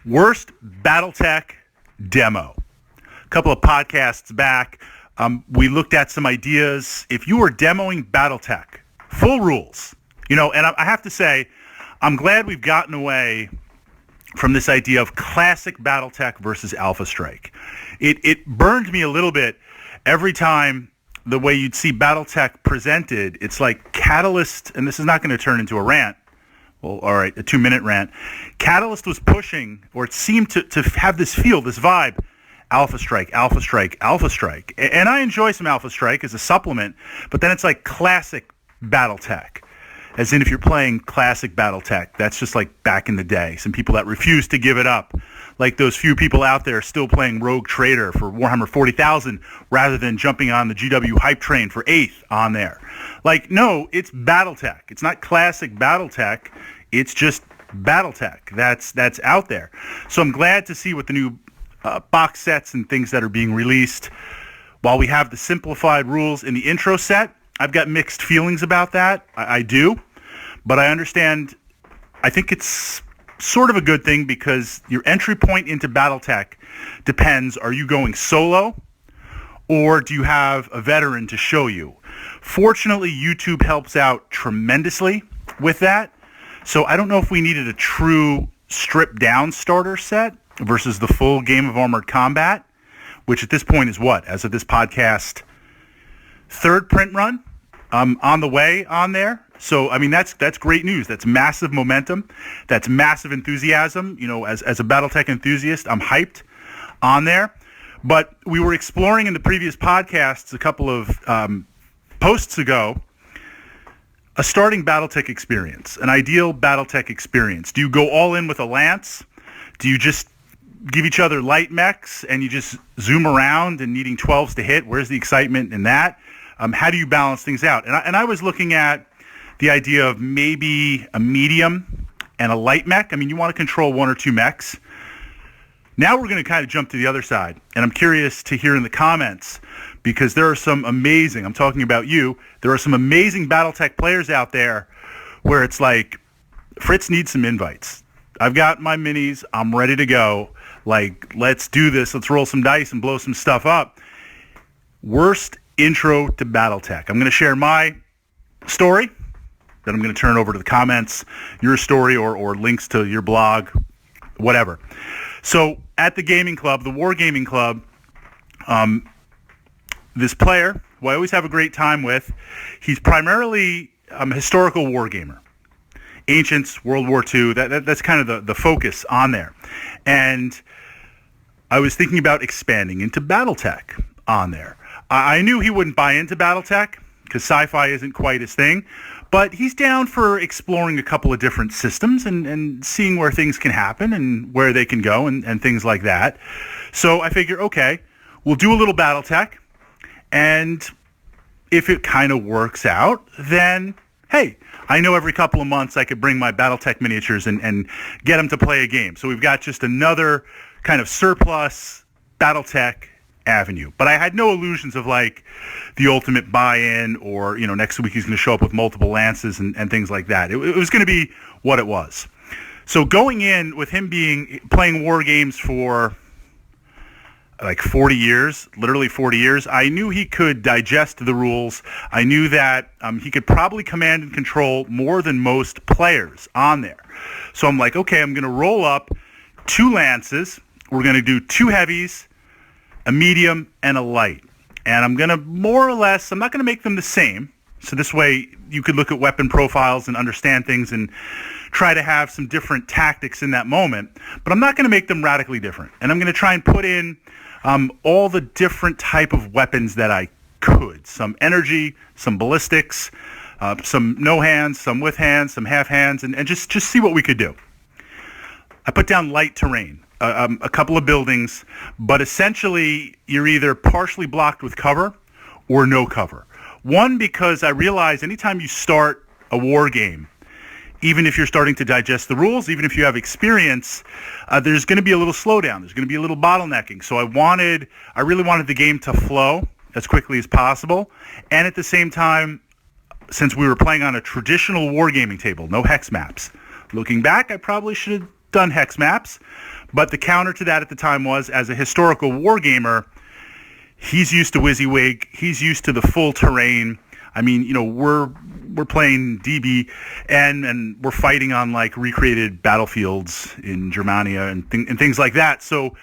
Worst Battletech demo. A couple of podcasts back, we looked at some ideas. If you were demoing Battletech, full rules, and I have to say, I'm glad we've gotten away from this idea of classic Battletech versus Alpha Strike. It burned me a little bit every time the way you'd see Battletech presented. It's like Catalyst, and this is not going to turn into a rant. Well, all right, a 2-minute rant. Catalyst was pushing, or it seemed to have this feel, this vibe, Alpha Strike, Alpha Strike, Alpha Strike. And I enjoy some Alpha Strike as a supplement, but then it's like classic Battletech. As in, if you're playing classic Battletech, that's just like back in the day. Some people that refuse to give it up. Like those few people out there still playing Rogue Trader for Warhammer 40,000 rather than jumping on the GW hype train for 8th on there. Like, no, it's Battletech. It's not classic Battletech. It's just Battletech that's out there. So I'm glad to see what the new box sets and things that are being released. While we have the simplified rules in the intro set, I've got mixed feelings about that. I do. But I understand. I think it's sort of a good thing because your entry point into Battletech depends, are you going solo or do you have a veteran to show you? Fortunately, YouTube helps out tremendously with that. So I don't know if we needed a true stripped-down starter set versus the full Game of Armored Combat, which at this point is what? As of this podcast, 3rd print run on the way on there. So, I mean, that's great news. That's massive momentum. That's massive enthusiasm. As a Battletech enthusiast, I'm hyped on there. But we were exploring in the previous podcasts a couple of posts ago a starting Battletech experience, an ideal Battletech experience. Do you go all in with a lance? Do you just give each other light mechs and you just zoom around and needing 12s to hit? Where's the excitement in that? How do you balance things out? And I was looking at the idea of maybe a medium and a light mech. I mean, you want to control 1 or 2 mechs. Now we're going to kind of jump to the other side, and I'm curious to hear in the comments, because there are some amazing, I'm talking about you, there are some amazing Battletech players out there where it's like, Fritz needs some invites. I've got my minis, I'm ready to go. Like, let's do this, let's roll some dice and blow some stuff up. Worst intro to Battletech. I'm going to share my story, then I'm going to turn over to the comments, your story or links to your blog, whatever. So at the gaming club, the Wargaming Club, this player, who I always have a great time with, he's primarily a historical wargamer. Ancients, World War II, that's kind of the focus on there. And I was thinking about expanding into Battletech on there. I knew he wouldn't buy into Battletech because sci-fi isn't quite his thing, but he's down for exploring a couple of different systems and seeing where things can happen and where they can go and things like that. So I figure, okay, we'll do a little Battletech, and if it kind of works out, then, hey, I know every couple of months I could bring my Battletech miniatures and get them to play a game. So we've got just another kind of surplus Battletech avenue. But I had no illusions of like the ultimate buy-in or, next week he's going to show up with multiple lances and things like that. It was going to be what it was. So going in with him playing war games for like 40 years, literally 40 years, I knew he could digest the rules. I knew that he could probably command and control more than most players on there. So I'm like, okay, I'm going to roll up 2 lances. We're going to do 2 heavies, a medium, and a light. And I'm going to more or less, I'm not going to make them the same. So this way you could look at weapon profiles and understand things and try to have some different tactics in that moment. But I'm not going to make them radically different. And I'm going to try and put in all the different type of weapons that I could. Some energy, some ballistics, some no hands, some with hands, some half hands, and just see what we could do. I put down light terrain. A couple of buildings, but essentially you're either partially blocked with cover or no cover. One, because I realize anytime you start a war game, even if you're starting to digest the rules, even if you have experience, there's going to be a little slowdown. There's going to be a little bottlenecking. So I really wanted the game to flow as quickly as possible. And at the same time, since we were playing on a traditional wargaming table, no hex maps, looking back, I probably should have done Hex Maps, but the counter to that at the time was, as a historical wargamer, he's used to WYSIWYG. He's used to the full terrain. I mean, you know, we're playing DB and we're fighting on like recreated battlefields in Germania and things like that. So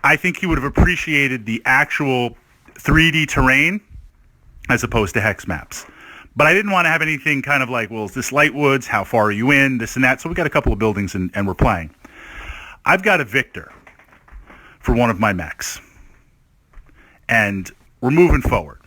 I think he would have appreciated the actual 3D terrain as opposed to Hex Maps. But I didn't want to have anything kind of like, well, is this light woods? How far are you in? This and that. So we got a couple of buildings and we're playing. I've got a Victor for one of my mechs. And we're moving forward.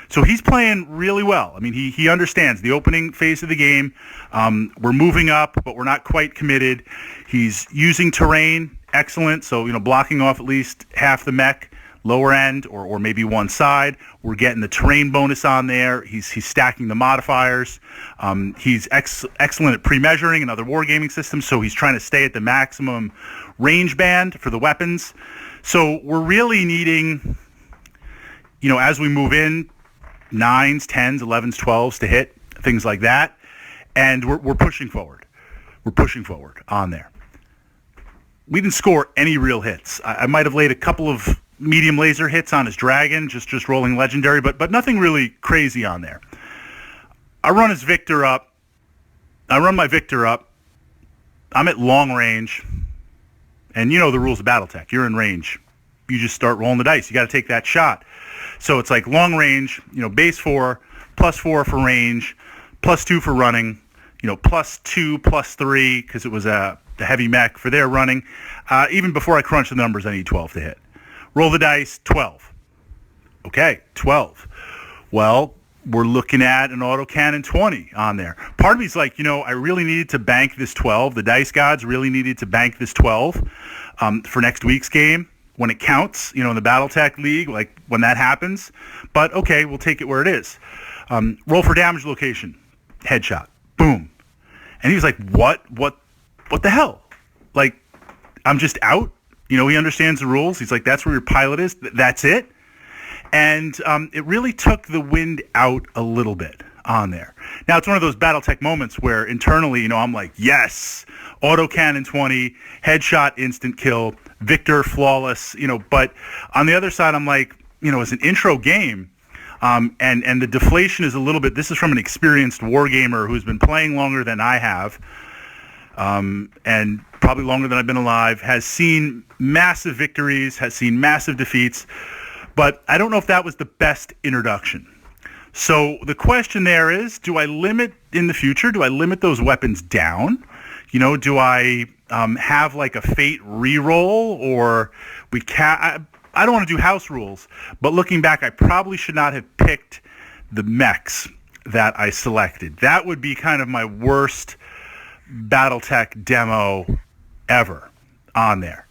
So he's playing really well. I mean, he understands the opening phase of the game. We're moving up, but we're not quite committed. He's using terrain, excellent. So, you know, blocking off at least half the mech, lower end, or maybe one side. We're getting the terrain bonus on there. He's stacking the modifiers. He's excellent at pre-measuring and other wargaming systems, so he's trying to stay at the maximum range band for the weapons. So we're really needing, you know, as we move in, 9s, 10s, 11s, 12s to hit, things like that. And we're pushing forward. We're pushing forward on there. We didn't score any real hits. I might have laid a couple of medium laser hits on his dragon, just rolling legendary, but nothing really crazy on there. I run his Victor up. I run my Victor up. I'm at long range. And you know the rules of Battletech. You're in range. You just start rolling the dice. You got to take that shot. So it's like long range, you know, base 4, +4 for range, +2 for running, you know, +2, +3, because it was the heavy mech for their running. Even before I crunch the numbers, I need 12 to hit. Roll the dice, 12. Okay, 12. Well, we're looking at an Autocannon 20 on there. Part of me's like, you know, I really needed to bank this 12. The dice gods really needed to bank this 12 for next week's game. When it counts, you know, in the Battletech League, like when that happens. But okay, we'll take it where it is. Roll for damage location. Headshot. Boom. And he was like, what the hell? Like, I'm just out? You know, he understands the rules. He's like, that's where your pilot is? That's it? And it really took the wind out a little bit on there. Now, it's one of those Battletech moments where internally, you know, I'm like, yes, Autocannon 20, headshot, instant kill, Victor, flawless, you know, but on the other side, I'm like, you know, as an intro game, and the deflation is a little bit, this is from an experienced wargamer who's been playing longer than I have, and probably longer than I've been alive, has seen massive victories, has seen massive defeats, but I don't know if that was the best introduction. So the question there is, do I limit in the future? Do I limit those weapons down? You know, do I have like a fate reroll, or we can't? I don't want to do house rules, but looking back, I probably should not have picked the mechs that I selected. That would be kind of my worst Battletech demo ever on there.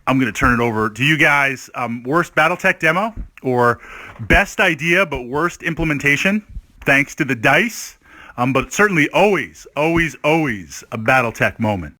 I'm going to turn it over to you guys. Worst Battletech demo or best idea but worst implementation, thanks to the dice. But certainly always a Battletech moment.